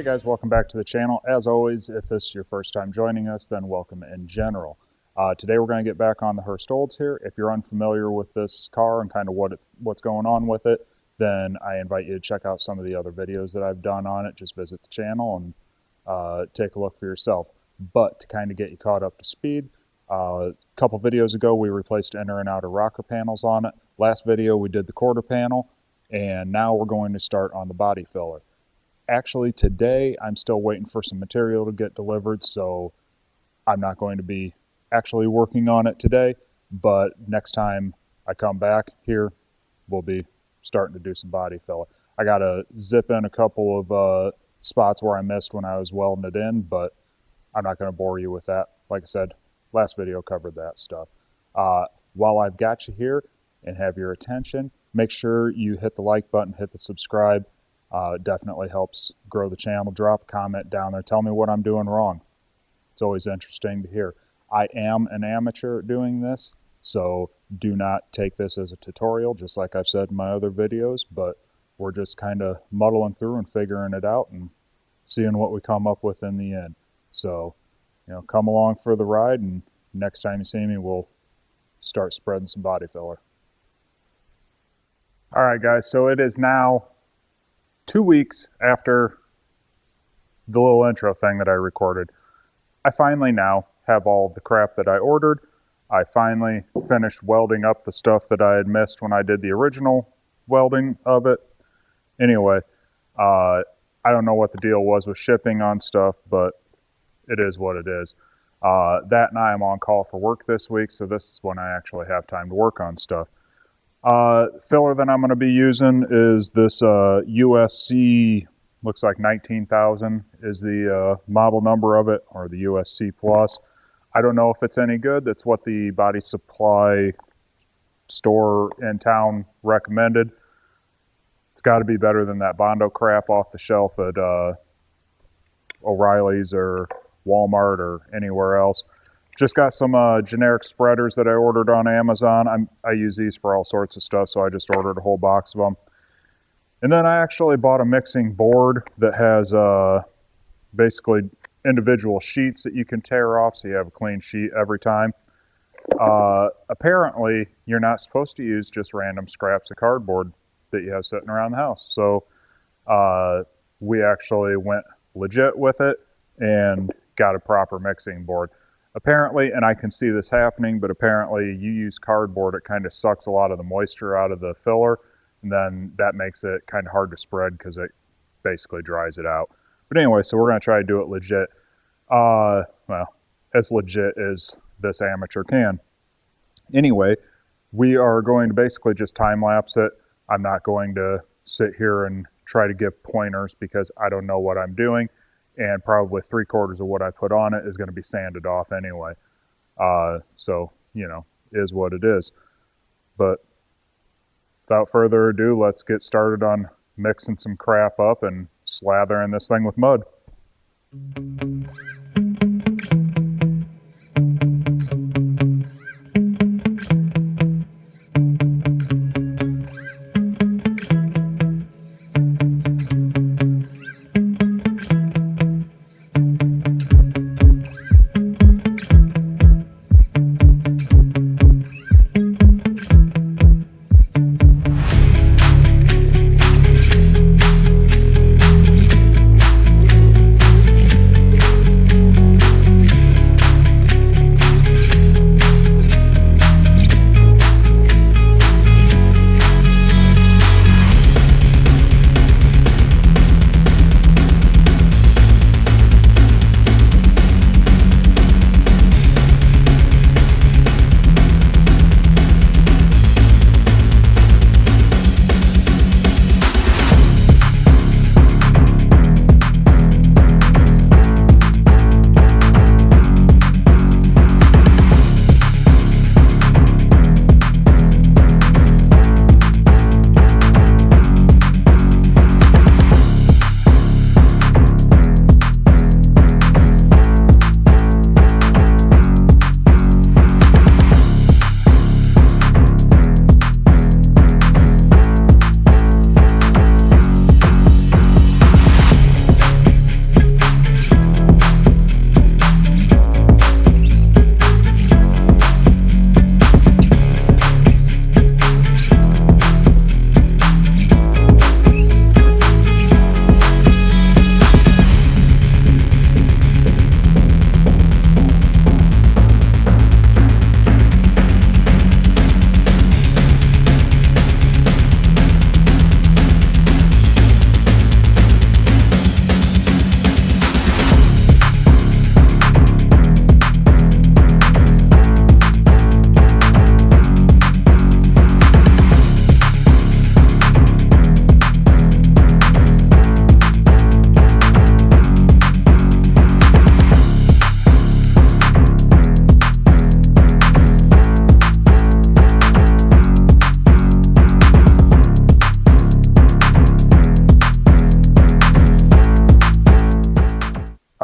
guys, welcome back to the channel. As always, if this is your first time joining us, then welcome in general. Today we're going to get back on the Hurst here. If you're unfamiliar with this car and kind of what's going on with it, then I invite you to check out some of the other videos that I've done on it. Just visit the channel and take a look for yourself. But to kind of get you caught up to speed, a couple videos ago we replaced inner and outer rocker panels on it. Last video we did the quarter panel, and now we're going to start on the body filler. Actually, today I'm still waiting for some material to get delivered, so I'm not going to be actually working on it today, but next time I come back here, we'll be starting to do some body filler. I got to zip in a couple of spots where I missed when I was welding it in, but I'm not going to bore you with that. Like I said, last video covered that stuff. While I've got you here and have your attention, make sure you hit the like button, hit the subscribe. It definitely helps grow the channel. Drop a comment down there. Tell me what I'm doing wrong. It's always interesting to hear. I am an amateur at doing this, so do not take this as a tutorial, just like I've said in my other videos, but we're just kind of muddling through and figuring it out and seeing what we come up with in the end. So, come along for the ride, and next time you see me, we'll start spreading some body filler. All right, guys, so it is now 2 weeks after the little intro thing that I recorded. I finally now have all the crap that I ordered. I finally finished welding up the stuff that I had missed when I did the original welding of it. Anyway, I don't know what the deal was with shipping on stuff, but it is what it is. That and I am on call for work this week, so this is when I actually have time to work on stuff. Filler that I'm going to be using is this USC, looks like 19,000 is the model number of it, or the USC Plus. I don't know if it's any good. That's what the body supply store in town recommended. It's got to be better than that Bondo crap off the shelf at O'Reilly's or Walmart or anywhere else. Just got some generic spreaders that I ordered on Amazon. I use these for all sorts of stuff, so I just ordered a whole box of them. And then I actually bought a mixing board that has basically individual sheets that you can tear off, so you have a clean sheet every time. Apparently, you're not supposed to use just random scraps of cardboard that you have sitting around the house. So we actually went legit with it and got a proper mixing board. Apparently, and I can see this happening, but apparently you use cardboard, it kind of sucks a lot of the moisture out of the filler, and then that makes it kind of hard to spread because it basically dries it out. But anyway, so we're going to try to do it legit. Well, as legit as this amateur can. Anyway, we are going to basically just time-lapse it. I'm not going to sit here and try to give pointers because I don't know what I'm doing. And probably 3/4 of what I put on it is going to be sanded off anyway. So, is what it is. But without further ado, let's get started on mixing some crap up and slathering this thing with mud.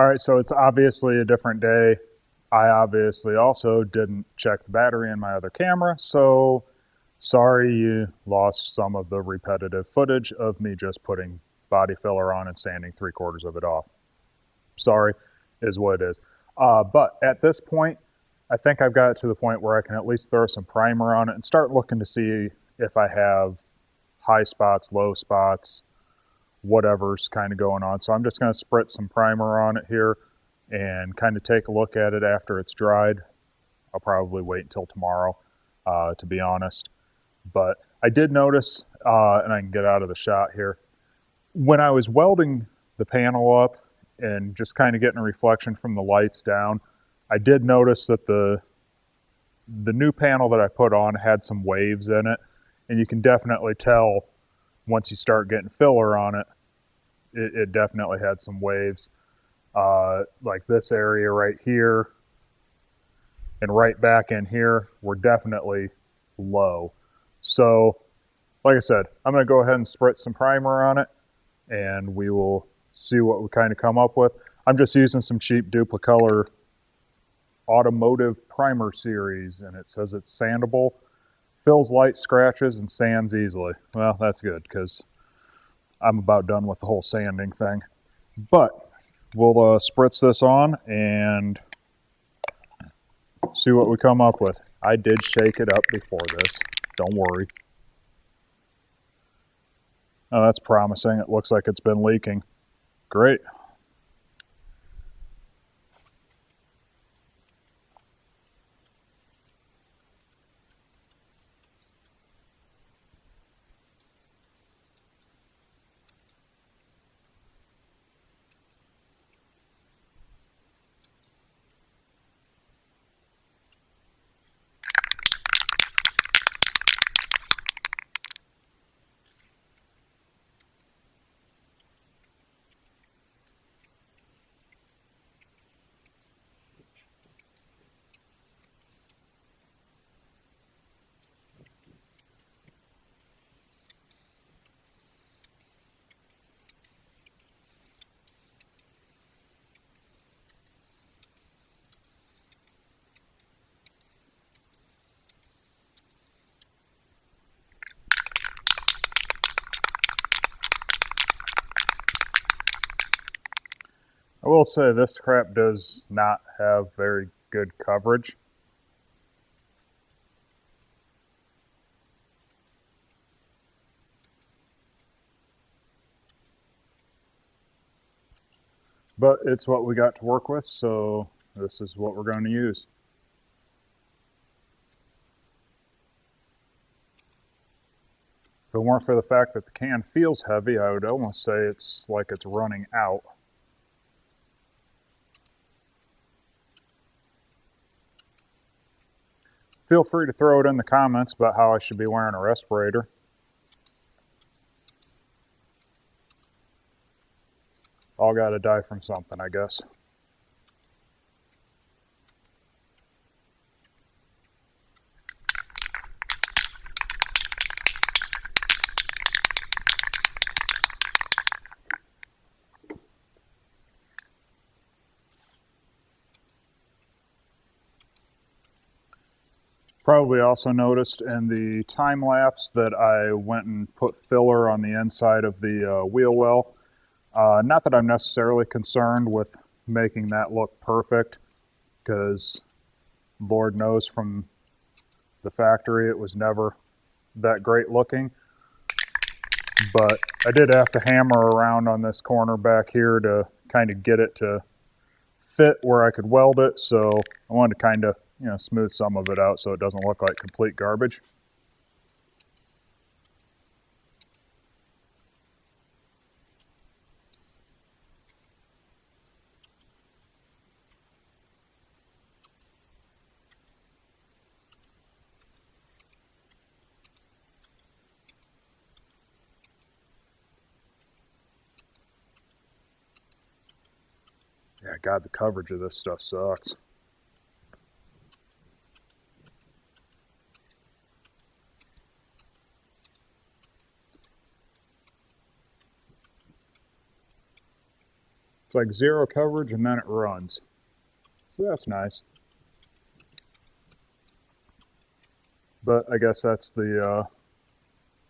All right, so it's obviously a different day. I obviously also didn't check the battery in my other camera, so sorry you lost some of the repetitive footage of me just putting body filler on and sanding 3/4 of it off. Sorry, is what it is. But at this point, I think I've got it to the point where I can at least throw some primer on it and start looking to see if I have high spots, low spots, whatever's kind of going on. So I'm just going to spritz some primer on it here and kind of take a look at it after it's dried. I'll probably wait until tomorrow, to be honest. But I did notice, and I can get out of the shot here, when I was welding the panel up and just kind of getting a reflection from the lights down, I did notice that the new panel that I put on had some waves in it, and you can definitely tell once you start getting filler on it, it definitely had some waves. Like this area right here and right back in here were definitely low. So, like I said, I'm going to go ahead and spritz some primer on it, and we will see what we kind of come up with. I'm just using some cheap Duplicolor Automotive Primer Series, and it says it's sandable, fills light scratches, and sands easily. Well, that's good, because I'm about done with the whole sanding thing. But we'll spritz this on and see what we come up with. I did shake it up before this, don't worry. Oh, that's promising. It looks like it's been leaking. Great. I will say this crap does not have very good coverage. But it's what we got to work with, so this is what we're going to use. If it weren't for the fact that the can feels heavy, I would almost say it's like it's running out. Feel free to throw it in the comments about how I should be wearing a respirator. All gotta die from something, I guess. Probably also noticed in the time lapse that I went and put filler on the inside of the wheel well. Not that I'm necessarily concerned with making that look perfect, because Lord knows from the factory it was never that great looking. But I did have to hammer around on this corner back here to kind of get it to fit where I could weld it, so I wanted to kind of, smooth some of it out so it doesn't look like complete garbage. Yeah, God, the coverage of this stuff sucks. It's like 0 coverage and then it runs. So that's nice. But I guess that's the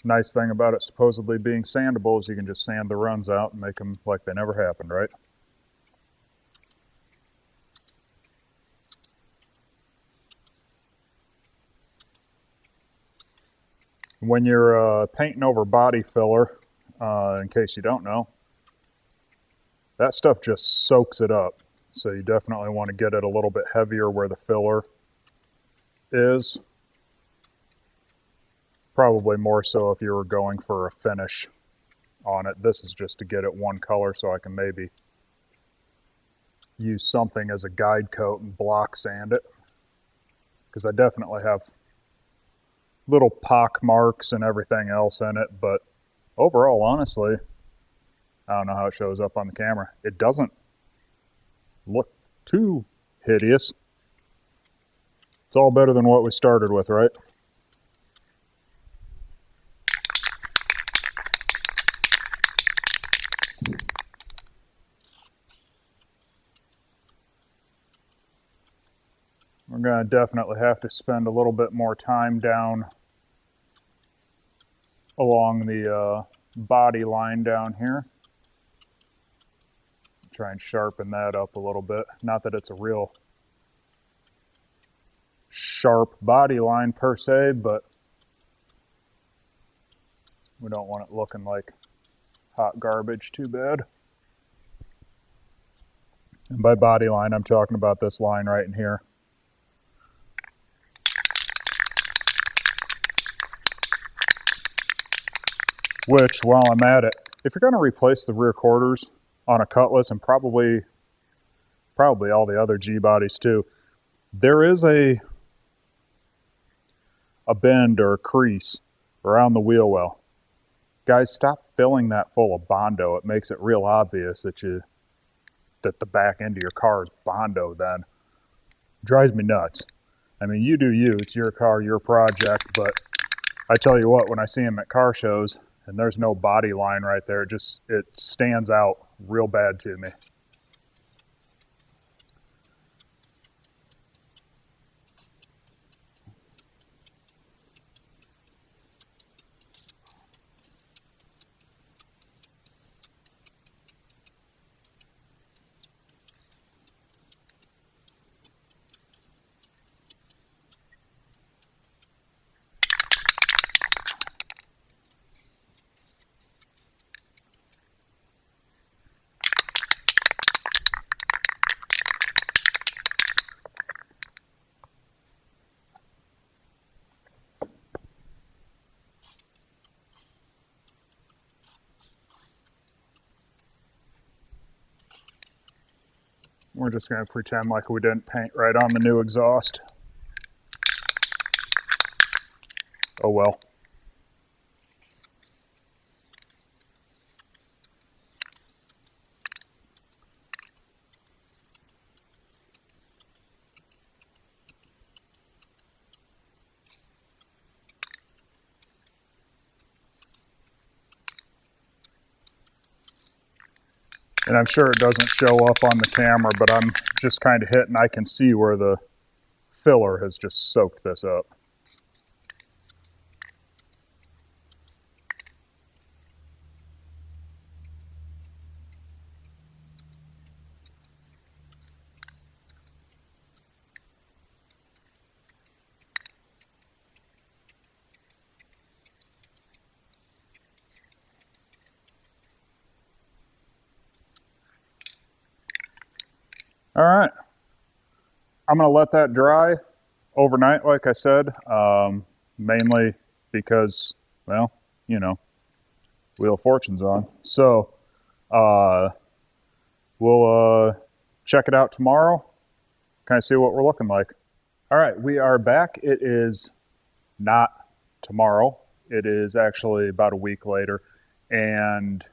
nice thing about it supposedly being sandable is you can just sand the runs out and make them like they never happened, right? When you're painting over body filler, in case you don't know, that stuff just soaks it up. So you definitely want to get it a little bit heavier where the filler is. Probably more so if you were going for a finish on it. This is just to get it one color so I can maybe use something as a guide coat and block sand it. Because I definitely have little pock marks and everything else in it, but overall, honestly, I don't know how it shows up on the camera. It doesn't look too hideous. It's all better than what we started with, right? We're going to definitely have to spend a little bit more time down along the body line down here. Try and sharpen that up a little bit. Not that it's a real sharp body line per se, but we don't want it looking like hot garbage too bad. And by body line, I'm talking about this line right in here. Which, while I'm at it, if you're going to replace the rear quarters on a Cutlass and probably all the other G bodies too, there is a bend or a crease around the wheel well. Guys, stop filling that full of Bondo. It makes it real obvious that the back end of your car is Bondo then. It drives me nuts. I mean, you do you. It's your car, your project, but I tell you what, when I see them at car shows and there's no body line right there, it stands out real bad to me. We're just going to pretend like we didn't paint right on the new exhaust. Oh well. And I'm sure it doesn't show up on the camera, but I'm just kind of hitting. I can see where the filler has just soaked this up. All right, I'm gonna let that dry overnight, like I said, mainly because, well, you know, Wheel of Fortune's on. So we'll check it out tomorrow, kind of see what we're looking like. All right, we are back. It is not tomorrow. It is actually about a week later. And,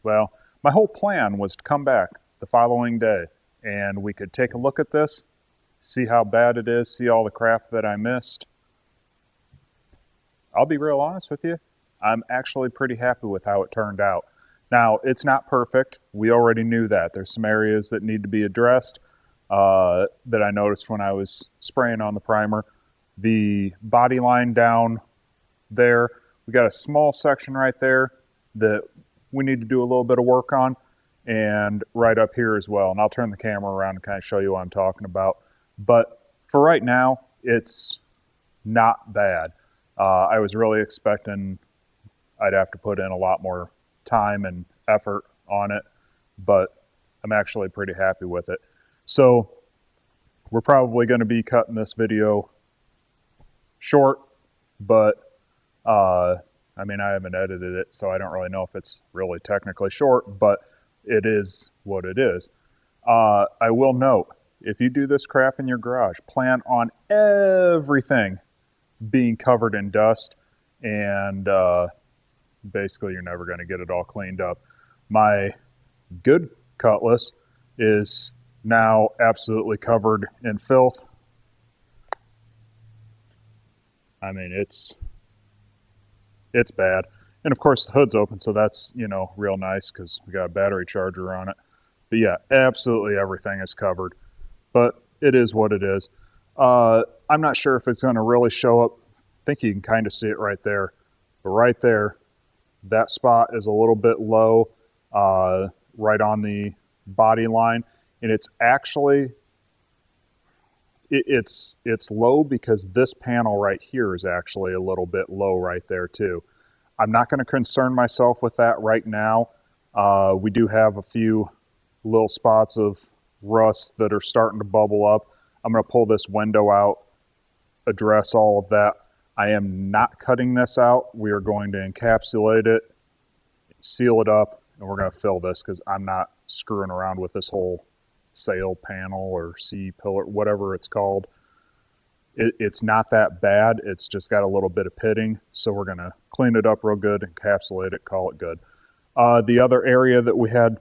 well, my whole plan was to come back the following day and we could take a look at this, see how bad it is, see all the crap that I missed. I'll be real honest with you. I'm actually pretty happy with how it turned out. Now, it's not perfect. We already knew that. There's some areas that need to be addressed that I noticed when I was spraying on the primer. The body line down there, we got a small section right there that we need to do a little bit of work on, and right up here as well. And I'll turn the camera around and kind of show you what I'm talking about. But for right now, it's not bad. I was really expecting I'd have to put in a lot more time and effort on it, but I'm actually pretty happy with it. So we're probably going to be cutting this video short, but I mean, I haven't edited it, so I don't really know if it's really technically short, but it is what it is. I will note, if you do this crap in your garage, plan on everything being covered in dust, and basically you're never going to get it all cleaned up. My good cutlass is now absolutely covered in filth. I mean, it's bad. And of course the hood's open, so that's, you know, real nice because we got a battery charger on it. But yeah, absolutely everything is covered. But it is what it is. I'm not sure if it's going to really show up. I think you can kind of see it right there. But right there, that spot is a little bit low, right on the body line. And it's actually, it's low because this panel right here is actually a little bit low right there too. I'm not going to concern myself with that right now. We do have a few little spots of rust that are starting to bubble up. I'm going to pull this window out, address all of that. I am not cutting this out. We are going to encapsulate it, seal it up, and we're going to fill this because I'm not screwing around with this whole sail panel or C-pillar, whatever it's called. It's not that bad. It's just got a little bit of pitting, so we're going to clean it up real good, encapsulate it, call it good. The other area that we had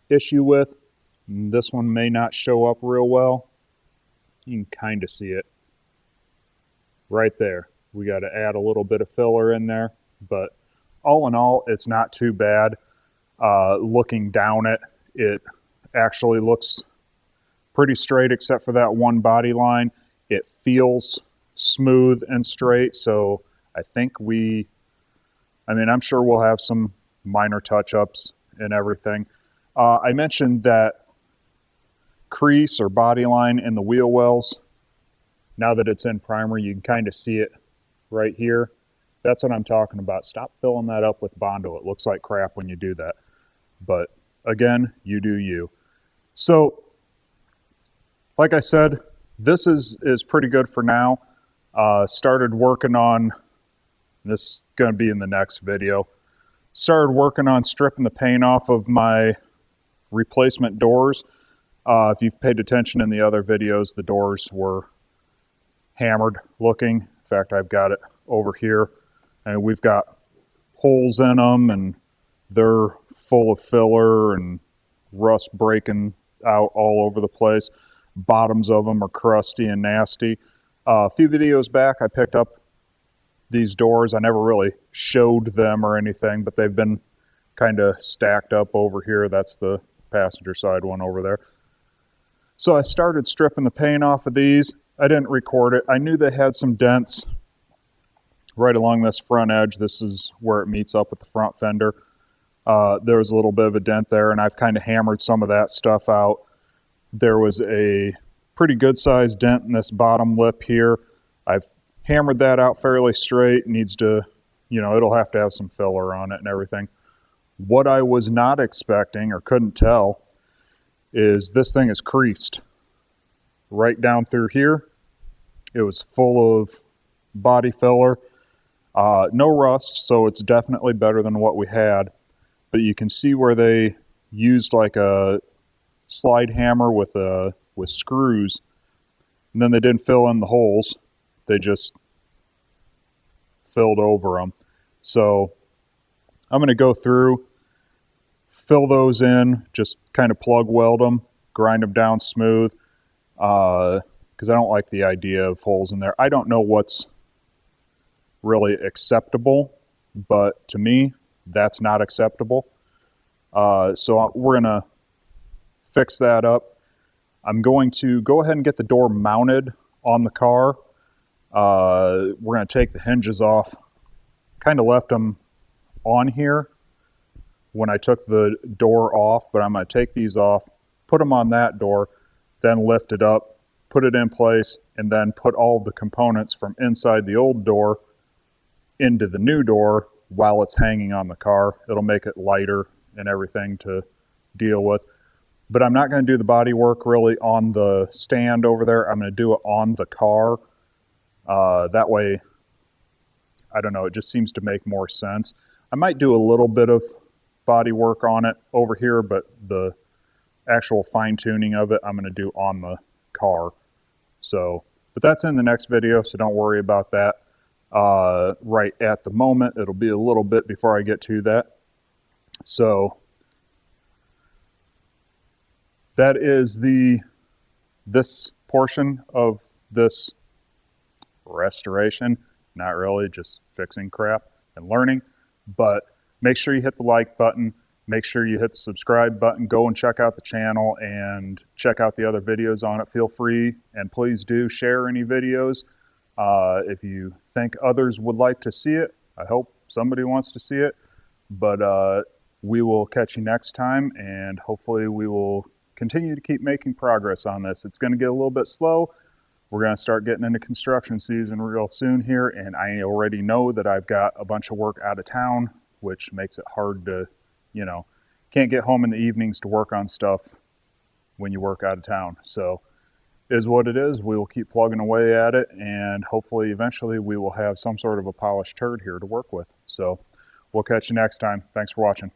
issue with, this one may not show up real well. You can kind of see it right there. We got to add a little bit of filler in there, but all in all, it's not too bad. Looking down it, it actually looks pretty straight except for that one body line. It feels smooth and straight, so I think I'm sure we'll have some minor touch-ups and everything. I mentioned that crease or body line in the wheel wells. Now that it's in primer, you can kind of see it right here. That's what I'm talking about. Stop filling that up with Bondo. It looks like crap when you do that. But again, you do you. So, like I said, this is pretty good for now. Started working on, this is going to be in the next video, started working on stripping the paint off of my replacement doors. If you've paid attention in the other videos, the doors were hammered looking. In fact, I've got it over here, and we've got holes in them, and they're full of filler and rust breaking out all over the place. Bottoms of them are crusty and nasty. A few videos back, I picked up these doors. I never really showed them or anything, but they've been kind of stacked up over here. That's the passenger side one over there. So I started stripping the paint off of these. I didn't record it. I knew they had some dents right along this front edge. This is where it meets up with the front fender. There was a little bit of a dent there, and I've kind of hammered some of that stuff out. There was a pretty good sized dent in this bottom lip here. I've hammered that out fairly straight. It needs to, it'll have to have some filler on it and everything. What I was not expecting or couldn't tell is this thing is creased right down through here. It was full of body filler, no rust, so it's definitely better than what we had. But you can see where they used like a slide hammer with screws, and then they didn't fill in the holes. They just filled over them. So I'm going to go through, fill those in, just kind of plug weld them, grind them down smooth, because I don't like the idea of holes in there. I don't know what's really acceptable, but to me, That's not acceptable. So we're going to fix that up. I'm going to go ahead and get the door mounted on the car. We're going to take the hinges off. Kind of left them on here when I took the door off, but I'm going to take these off, put them on that door, then lift it up, put it in place, and then put all the components from inside the old door into the new door while it's hanging on the car. It'll make it lighter and everything to deal with. But I'm not going to do the body work really on the stand over there. I'm going to do it on the car. That way, I don't know, it just seems to make more sense. I might do a little bit of body work on it over here, but the actual fine tuning of it, I'm going to do on the car. So, but that's in the next video, so don't worry about that. Right at the moment, it'll be a little bit before I get to that. So that is this portion of this restoration. Not really, just fixing crap and learning. But make sure you hit the like button. Make sure you hit the subscribe button. Go and check out the channel and check out the other videos on it. Feel free, and please do share any videos. If you think others would like to see it, I hope somebody wants to see it. But we will catch you next time, and hopefully we will continue to keep making progress on this. It's going to get a little bit slow. We're going to start getting into construction season real soon here, and I already know that I've got a bunch of work out of town, which makes it hard to, can't get home in the evenings to work on stuff when you work out of town. So is what it is. We will keep plugging away at it, and hopefully eventually we will have some sort of a polished turd here to work with. So we'll catch you next time. Thanks for watching.